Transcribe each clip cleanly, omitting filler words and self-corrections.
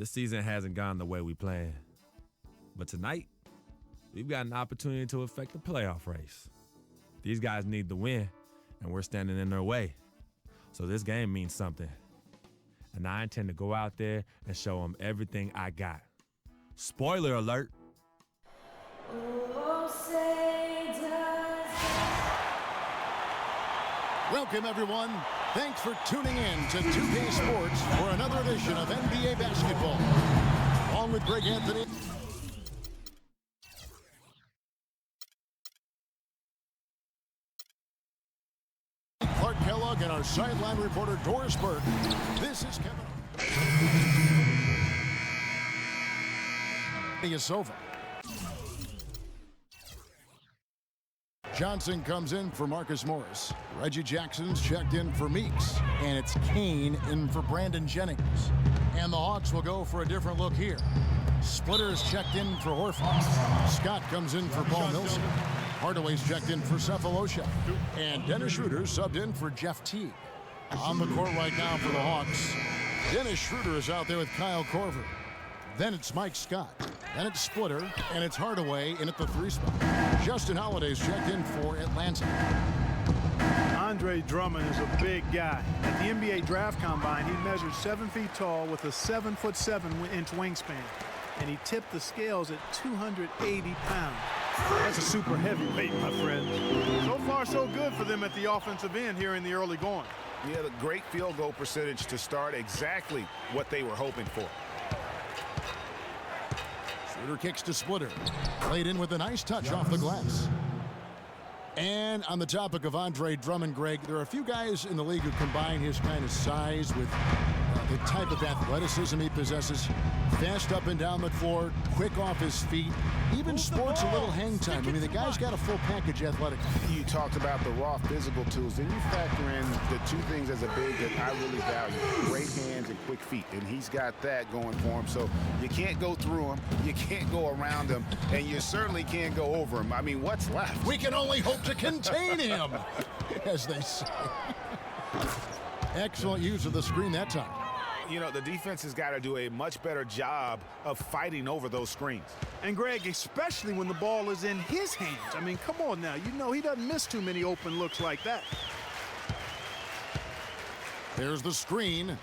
This season hasn't gone the way we planned. But tonight, we've got an opportunity to affect the playoff race. These guys need the win, and we're standing in their way. So this game means something. And I intend to go out there and show them everything I got. Spoiler alert. Welcome, everyone. Thanks for tuning in to 2K Sports for another edition of NBA basketball. Along with Greg Anthony. Clark Kellogg and our sideline reporter Doris Burke. This is Kevin. It's over. Johnson comes in for Marcus Morris. Reggie Jackson's checked in for Meeks. And it's Kane in for Brandon Jennings. And the Hawks will go for a different look here. Splitter's checked in for Horford. Scott comes in for Paul Millsap. Hardaway's checked in for Cephalosha. And Dennis Schroeder subbed in for Jeff Teague. On the court right now for the Hawks, Dennis Schroeder is out there with Kyle Korver. Then it's Mike Scott. Then it's Splitter, and it's Hardaway in at the 3 spot. Justin Holiday's checked in for Atlanta. Andre Drummond is a big guy. At the NBA Draft Combine, he measured 7 feet tall with a 7'7" wingspan, and he tipped the scales at 280 pounds. That's a super heavyweight, my friend. So far, so good for them at the offensive end here in the early going. Yeah, the great field goal percentage to start exactly what they were hoping for. Schroeder kicks to Splitter. Played in with a nice touch off the glass. And on the topic of Andre Drummond, Greg, there are a few guys in the league who combine his kind of size with the type of athleticism he possesses. Fast up and down the floor, quick off his feet, even sports a little hang time. I mean, the guy's got a full package athletically. You talked about the raw physical tools. Then you factor in the 2 things as a big that I really value: great hands and quick feet. And he's got that going for him. So you can't go through him, you can't go around him, and you certainly can't go over him. I mean, what's left? We can only hope to contain him, as they say. Excellent use of the screen that time. You know, the defense has got to do a much better job of fighting over those screens. And, Greg, especially when the ball is in his hands. I mean, come on now. You know he doesn't miss too many open looks like that. There's the screen.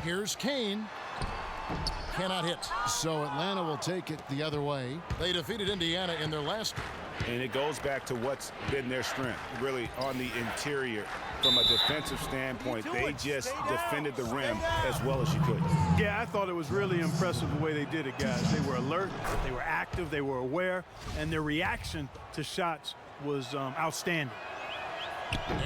Here's Kane. Cannot hit. So Atlanta will take it the other way. They defeated Indiana in their last game. And it goes back to what's been their strength, really, on the interior. From a defensive standpoint, they just defended the rim as well as you could. Yeah, I thought it was really impressive the way they did it, guys. They were alert, they were active, they were aware, and their reaction to shots was outstanding.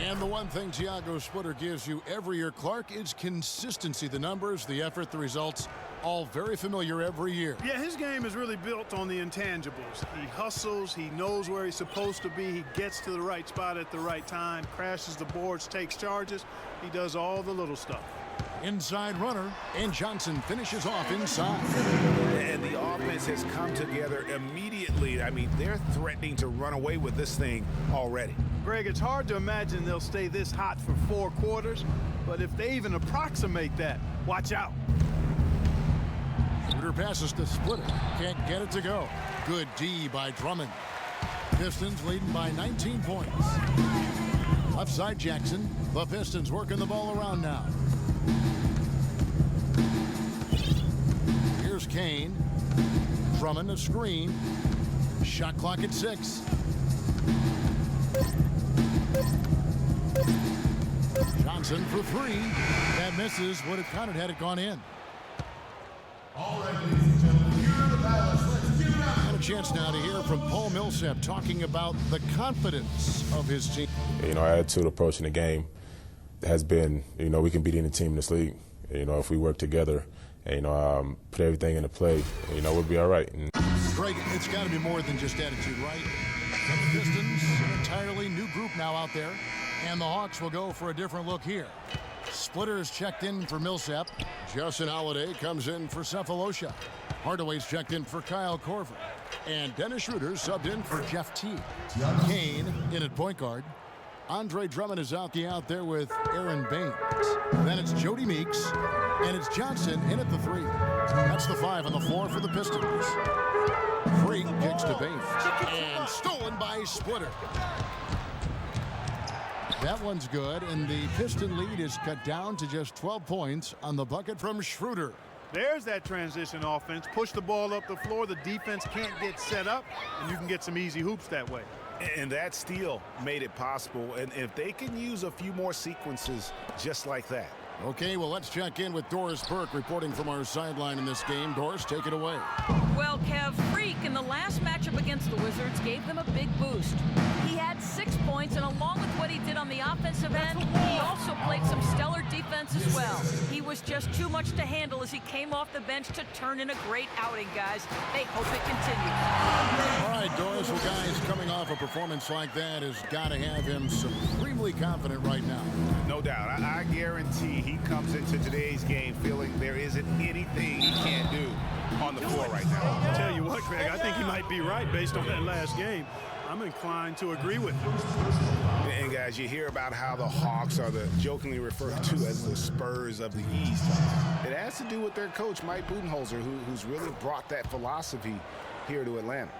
And the one thing Tiago Splitter gives you every year, Clark, is consistency. The numbers, the effort, the results, all very familiar every year. Yeah, his game is really built on the intangibles. He hustles, he knows where he's supposed to be, he gets to the right spot at the right time, crashes the boards, takes charges. He does all the little stuff. Inside runner, and Johnson finishes off inside. And the offense has come together immediately. I mean, they're threatening to run away with this thing already. Greg, it's hard to imagine they'll stay this hot for 4 quarters, but if they even approximate that, watch out. Schroeder passes to Splitter. Can't get it to go. Good D by Drummond. Pistons leading by 19 points. Left side Jackson. The Pistons working the ball around now. Here's Kane. Drummond a screen. Shot clock at 6. Johnson for 3. That misses. Would have counted had it gone in. All right, ladies and gentlemen, here are the pilots. Let's give it up. And a chance now to hear from Paul Millsap talking about the confidence of his team. You know, our attitude approaching the game has been, you know, we can beat any team in this league. You know, if we work together and, you know, put everything into play, you know, we'll be all right. Greg, it's got to be more than just attitude, right? From the Pistons, an entirely new group now out there. And the Hawks will go for a different look here. Splitter's checked in for Millsap. Justin Holiday comes in for Cephalosha. Hardaway's checked in for Kyle Korver. And Dennis Schroeder subbed in for Jeff Teague. Kane in at point guard. Andre Drummond is out there with Aaron Baines. Then it's Jody Meeks, and it's Johnson in at the 3. That's the 5 on the floor for the Pistons. Freak kicks to Baines, and stolen by Splitter. That one's good, and the Piston lead is cut down to just 12 points on the bucket from Schroeder. There's that transition offense. Push the ball up the floor. The defense can't get set up, and you can get some easy hoops that way. And that steal made it possible. And if they can use a few more sequences just like that. Okay, well, let's check in with Doris Burke reporting from our sideline in this game. Doris, take it away. Well, Kev, Freak in the last matchup against the Wizards gave them a big boost. He had 6 points, and along with what he did on the offensive end, he also played some stellar defense as well. He was just too much to handle as he came off the bench to turn in a great outing, guys. They hope it continues. All right, Doris, well, guys, coming off a performance like that has got to have him supremely confident right now. No doubt. I guarantee he comes into today's game feeling there isn't anything he can't do on the floor right now. I'll tell you what, Greg, I think he might be right based on that last game. I'm inclined to agree with him. And guys, you hear about how the Hawks are the jokingly referred to as the Spurs of the East. It has to do with their coach, Mike Budenholzer, who's really brought that philosophy here to Atlanta.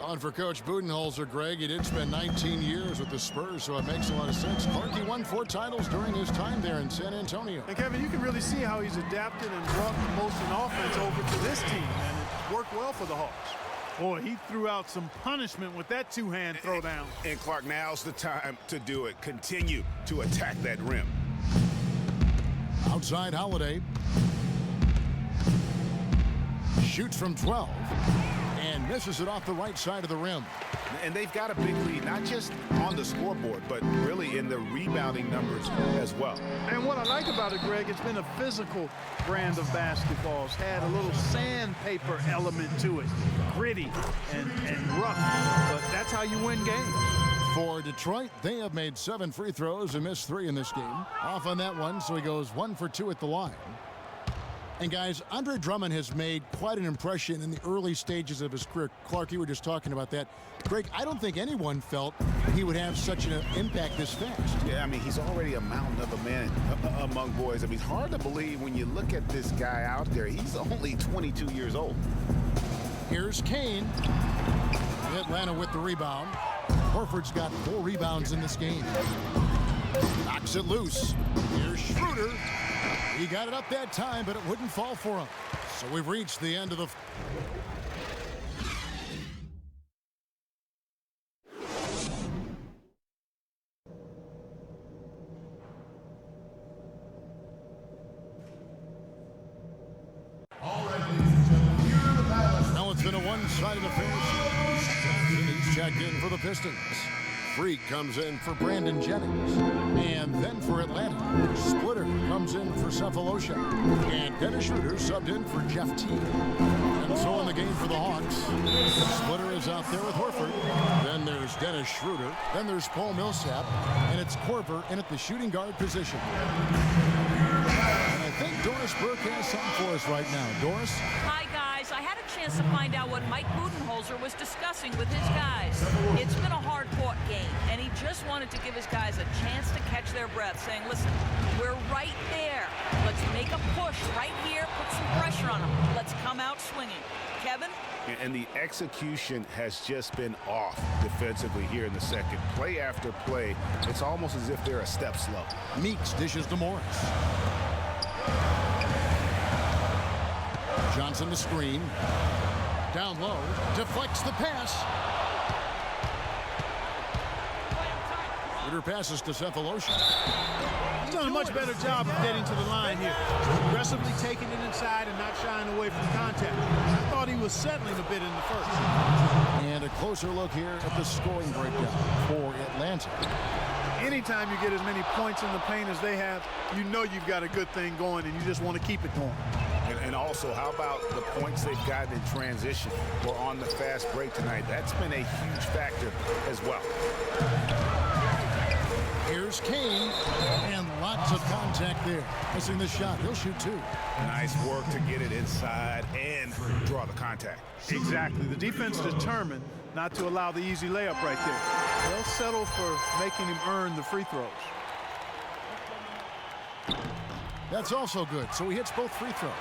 On for Coach Budenholzer, Greg, he did spend 19 years with the Spurs, so it makes a lot of sense. Clarkie won 4 titles during his time there in San Antonio. And Kevin, you can really see how he's adapted and brought the motion offense over to this team, and it worked well for the Hawks. Boy, he threw out some punishment with that two-hand throwdown. And Clark, now's the time to do it. Continue to attack that rim. Outside Holiday. Shoots from 12. And misses it off the right side of the rim. And they've got a big lead, not just on the scoreboard, but really in the rebounding numbers as well. And what I like about it, Greg, it's been a physical brand of basketball. It's had a little sandpaper element to it. Gritty and rough, but that's how you win games. For Detroit, they have made 7 free throws and missed 3 in this game. Off on that one, so he goes 1 for 2 at the line. And guys, Andre Drummond has made quite an impression in the early stages of his career. Clark, you were just talking about that. Greg, I don't think anyone felt he would have such an impact this fast. Yeah, I mean, he's already a mountain of a man among boys. I mean, it's hard to believe when you look at this guy out there. He's only 22 years old. Here's Kane. Atlanta with the rebound. Horford's got 4 rebounds in this game. Knocks it loose. Here's Schroeder. He got it up that time, but it wouldn't fall for him. So we've reached the end of the... All right, ladies and gentlemen, here are the ballots. Now it's been a one-sided affair. He's checked in for the Pistons. Freak comes in for Brandon Jennings. And then for Atlanta, Splitter comes in for Cephalosha. And Dennis Schroeder subbed in for Jeff T. And so in the game for the Hawks, Splitter is out there with Horford. Then there's Dennis Schroeder. Then there's Paul Millsap. And it's Korver in at the shooting guard position. And I think Doris Burke has something for us right now. Doris? Hi, guys. I had a chance to find out what Mike Budenholzer was discussing with his guys. It's been a hard-fought game, and he just wanted to give his guys a chance to catch their breath, saying, listen, we're right there. Let's make a push right here, put some pressure on them. Let's come out swinging. Kevin? And the execution has just been off defensively here in the second. Play after play, it's almost as if they're a step slow. Meeks dishes to Morris. Johnson the screen. Down low. Deflects the pass. Schroeder passes to Cephalosha. He's done a much better job of getting to the line here. Aggressively taking it inside and not shying away from contact. I thought he was settling a bit in the first. And a closer look here at the scoring breakdown for Atlanta. Anytime you get as many points in the paint as they have, you know you've got a good thing going and you just want to keep it going. And also, how about the points they've gotten in transition or on the fast break tonight? That's been a huge factor as well. Here's Kane, and lots of contact there. Missing the shot. He'll shoot 2. Nice work to get it inside and draw the contact. Exactly. The defense determined not to allow the easy layup right there. They'll settle for making him earn the free throws. That's also good, so he hits both free throws.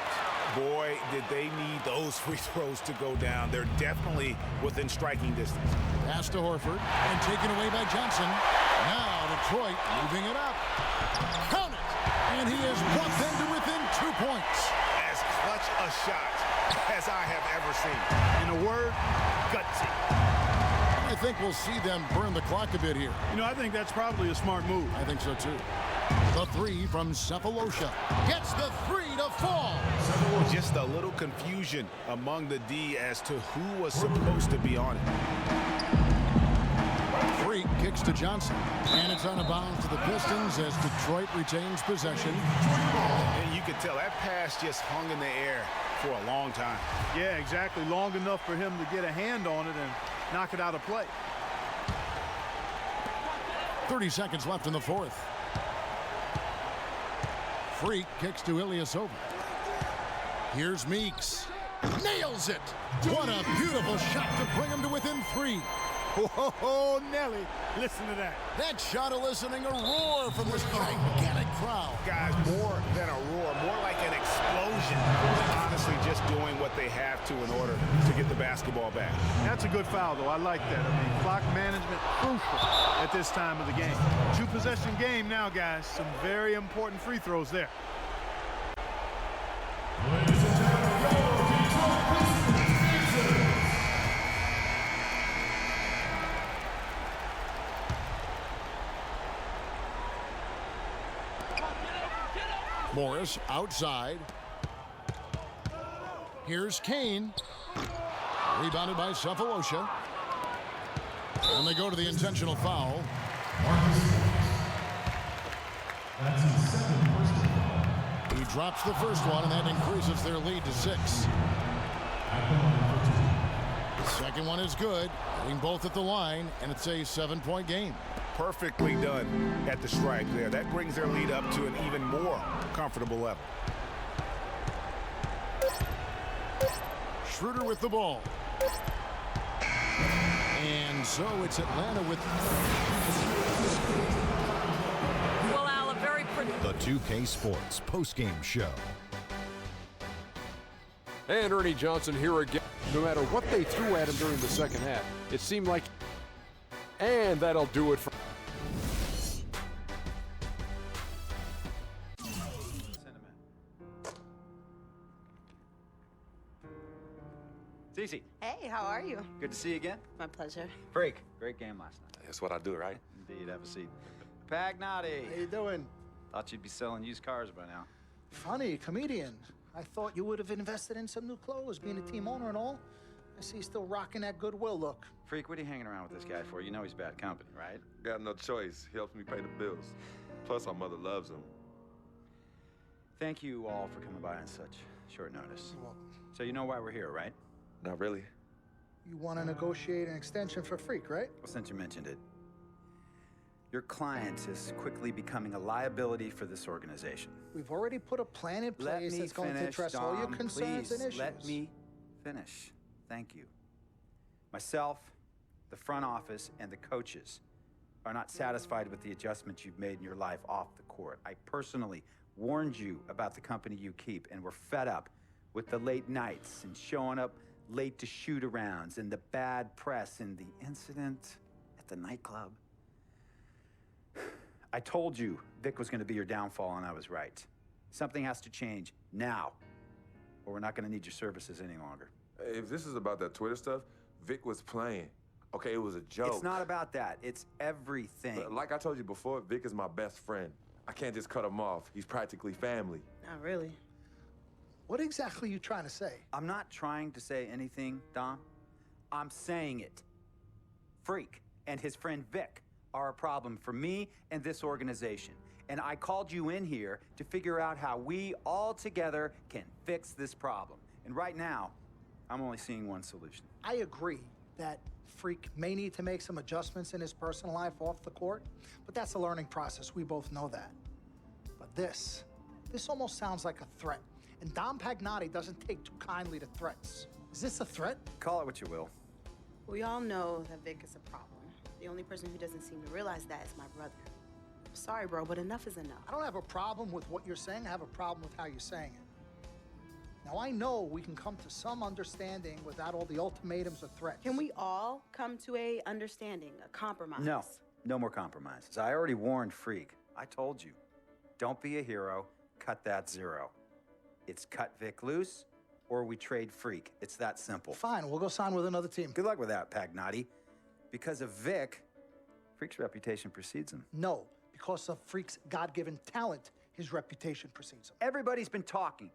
Boy, did they need those free throws to go down. They're definitely within striking distance. Pass to Horford and taken away by Johnson. Now Detroit moving it up. Count it! And he has brought them to within 2 points. As clutch a shot as I have ever seen. In a word, gutsy. I think we'll see them burn the clock a bit here. You know, I think that's probably a smart move. I think so too. The three from Cephalosha gets the three to fall. Just a little confusion among the D as to who was supposed to be on it. Freak kicks to Johnson, and it's on a bounce to the Pistons as Detroit retains possession. And you could tell that pass just hung in the air for a long time. Yeah, exactly. Long enough for him to get a hand on it and knock it out of play. 30 seconds left in the fourth. Freak kicks to Ilyasova. Here's Meeks. Nails it! What a beautiful shot to bring him to within 3. Oh, Nelly, listen to that. That shot eliciting a roar from this gigantic crowd. Guys, more than a roar, more like an explosion. Honestly, just doing what they have to in order to get the basketball back. That's a good foul, though. I like that. I mean, clock management crucial at this time of the game. 2-possession game now, guys. Some very important free throws there. Ladies and gentlemen, your Detroit Pistons. Morris outside. Here's Kane. Rebounded by Cephalosha. And they go to the intentional foul. That's his second personal foul. He drops the first one, and that increases their lead to 6. The second one is good. Hitting both at the line, and it's a 7-point game. Perfectly done at the stripe there. That brings their lead up to an even more comfortable level. Schroeder with the ball. And so it's Atlanta with... Well, Al, a very The 2K Sports postgame show. And Ernie Johnson here again. No matter what they threw at him during the second half, it seemed like... And that'll do it for... Cece. Hey, how are you? Good to see you again. My pleasure. Freak. Great game last night. That's what I do, right? Indeed. Have a seat. Pagnotti. How you doing? Thought you'd be selling used cars by now. Funny, comedian. I thought you would have invested in some new clothes, being a team owner and all. I see you still rocking that Goodwill look. Freak, what are you hanging around with this guy for? You know he's bad company, right? Got no choice. He helps me pay the bills. Plus, our mother loves him. Thank you all for coming by on such short notice. You're welcome. So you know why we're here, right? Not really. You want to negotiate an extension for Freak, right? Well, since you mentioned it, your client is quickly becoming a liability for this organization. We've already put a plan in place that's going to address all your concerns and issues. Let me finish. Thank you. Myself, the front office, and the coaches are not satisfied with the adjustments you've made in your life off the court. I personally warned you about the company you keep, and we're fed up with the late nights and showing up late to shoot-arounds and the bad press and the incident at the nightclub. I told you Vic was going to be your downfall, and I was right. Something has to change now, or we're not going to need your services any longer. If this is about that Twitter stuff, Vic was playing. Okay, it was a joke. It's not about that. It's everything. But like I told you before, Vic is my best friend. I can't just cut him off. He's practically family. Not really. What exactly are you trying to say? I'm not trying to say anything, Dom. I'm saying it. Freak and his friend Vic are a problem for me and this organization. And I called you in here to figure out how we all together can fix this problem. And right now, I'm only seeing one solution. I agree that Freak may need to make some adjustments in his personal life off the court, but that's a learning process. We both know that. But this almost sounds like a threat. And Dom Pagnotti doesn't take too kindly to threats. Is this a threat? Call it what you will. We all know that Vic is a problem. The only person who doesn't seem to realize that is my brother. I'm sorry, bro, but enough is enough. I don't have a problem with what you're saying. I have a problem with how you're saying it. Now, I know we can come to some understanding without all the ultimatums or threats. Can we all come to a understanding, a compromise? No, no more compromises. I already warned Freak. I told you. Don't be a hero. Cut that zero. It's cut Vic loose, or we trade Freak. It's that simple. Fine, we'll go sign with another team. Good luck with that, Pagnotti. Because of Vic, Freak's reputation precedes him. No, because of Freak's God-given talent, his reputation precedes him. Everybody's been talking.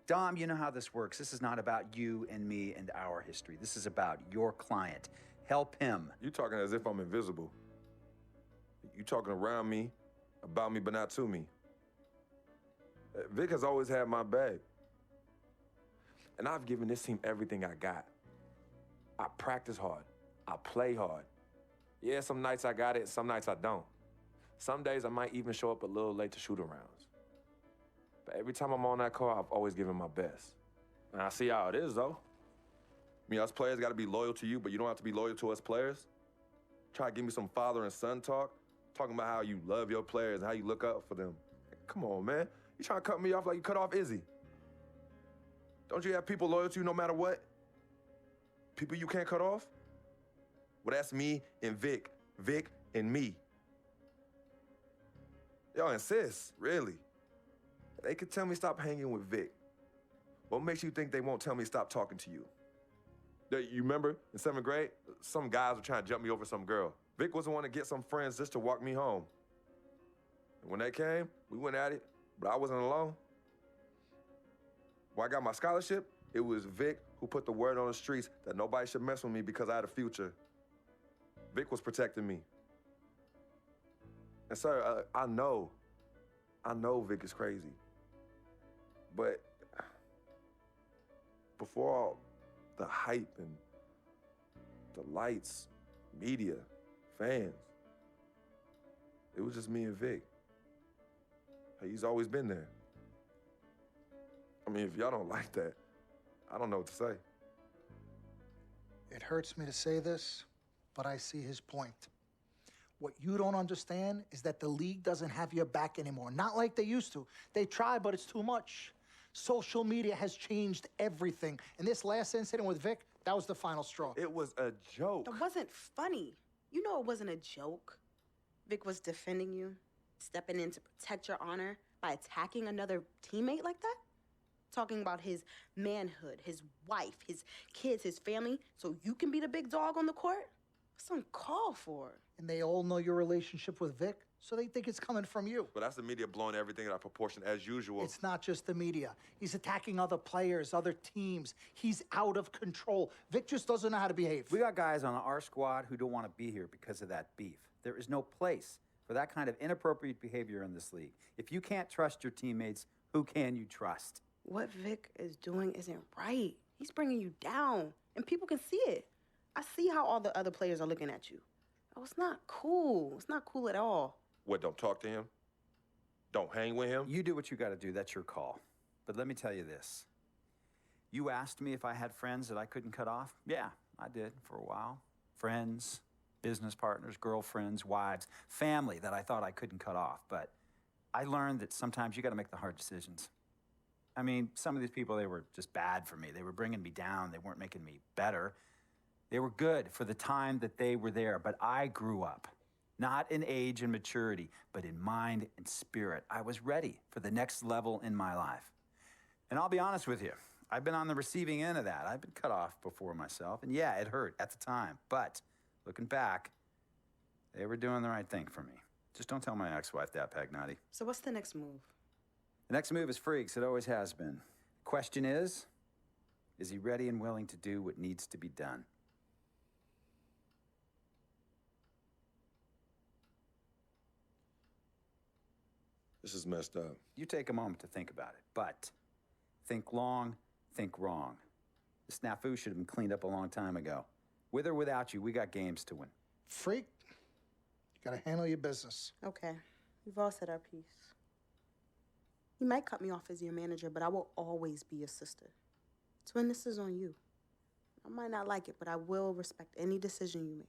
Dom, you know how this works. This is not about you and me and our history. This is about your client. Help him. You talking as if I'm invisible. You talking around me, about me, but not to me. Vic has always had my back. And I've given this team everything I got. I practice hard. I play hard. Yeah, some nights I got it, some nights I don't. Some days I might even show up a little late to shoot-arounds. But every time I'm on that call, I've always given my best. And I see how it is, though. I mean, us players got to be loyal to you, but you don't have to be loyal to us players. Try to give me some father and son talk, talking about how you love your players and how you look up for them. Come on, man. You trying to cut me off like you cut off Izzy. Don't you have people loyal to you no matter what? People you can't cut off? Well, that's me and Vic. Vic and me. Y'all insist, really. They could tell me stop hanging with Vic. What makes you think they won't tell me stop talking to you? You remember in 7th grade, some guys were trying to jump me over some girl. Vic was the one to get some friends just to walk me home. And when they came, we went at it, but I wasn't alone. When I got my scholarship, it was Vic who put the word on the streets that nobody should mess with me because I had a future. Vic was protecting me. And sir, I know Vic is crazy. But before all the hype and the lights, media, fans, it was just me and Vic. He's always been there. I mean, if y'all don't like that, I don't know what to say. It hurts me to say this, but I see his point. What you don't understand is that the league doesn't have your back anymore. Not like they used to. They try, but it's too much. Social media has changed everything. And this last incident with Vic, that was the final straw. It was a joke. That wasn't funny. You know it wasn't a joke. Vic was defending you, stepping in to protect your honor by attacking another teammate like that? Talking about his manhood, his wife, his kids, his family, so you can be the big dog on the court? That's uncalled for. And they all know your relationship with Vic, so they think it's coming from you. But that's the media blowing everything out of proportion as usual. It's not just the media. He's attacking other players, other teams. He's out of control. Vic just doesn't know how to behave. We got guys on our squad who don't want to be here because of that beef. There is no place for that kind of inappropriate behavior in this league. If you can't trust your teammates, who can you trust? What Vic is doing isn't right. He's bringing you down, and people can see it. I see how all the other players are looking at you. Oh, it's not cool. It's not cool at all. What, don't talk to him? Don't hang with him? You do what you got to do. That's your call. But let me tell you this. You asked me if I had friends that I couldn't cut off? Yeah, I did for a while. Friends, business partners, girlfriends, wives, family that I thought I couldn't cut off. But I learned that sometimes you got to make the hard decisions. I mean, some of these people, they were just bad for me. They were bringing me down. They weren't making me better. They were good for the time that they were there, but I grew up, not in age and maturity, but in mind and spirit. I was ready for the next level in my life. And I'll be honest with you, I've been on the receiving end of that. I've been cut off before myself, and yeah, it hurt at the time. But looking back, they were doing the right thing for me. Just don't tell my ex-wife that, Pagnotti. So what's the next move? The next move is Freak's. It always has been. Question is he ready and willing to do what needs to be done? This is messed up. You take a moment to think about it, but think long, think wrong. The snafu should have been cleaned up a long time ago. With or without you, we got games to win. Freak, you gotta handle your business. Okay, we've all said our piece. You might cut me off as your manager, but I will always be your sister. Twin, this is on you. I might not like it, but I will respect any decision you make.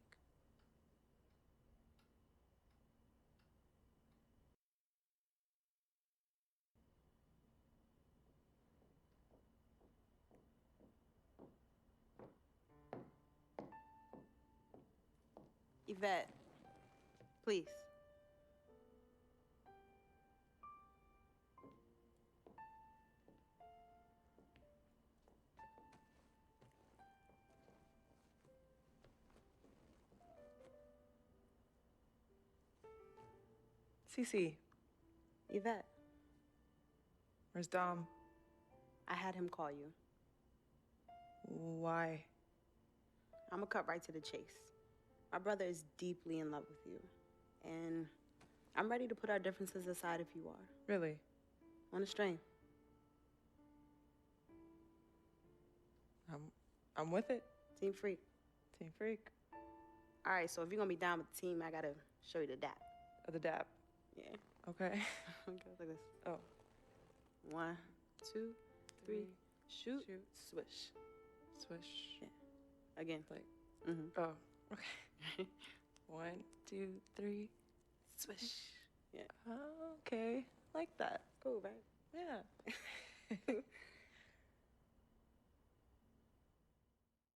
Yvette, please. Cece. Yvette. Where's Dom? I had him call you. Why? I'm gonna cut right to the chase. My brother is deeply in love with you. And I'm ready to put our differences aside if you are. Really? On a string. I'm with it. Team Freak. Team Freak. All right, so if you're gonna be down with the team, I gotta show you the dap. Oh, the dap. Yeah. Okay. Like this. Oh. 1, 2, 3. Shoot. Swish. Swish. Yeah. Again. Like. Mm-hmm. Oh. Okay. 1, 2, 3. Swish. Yeah. Oh, okay. Like that. Cool, right? Yeah.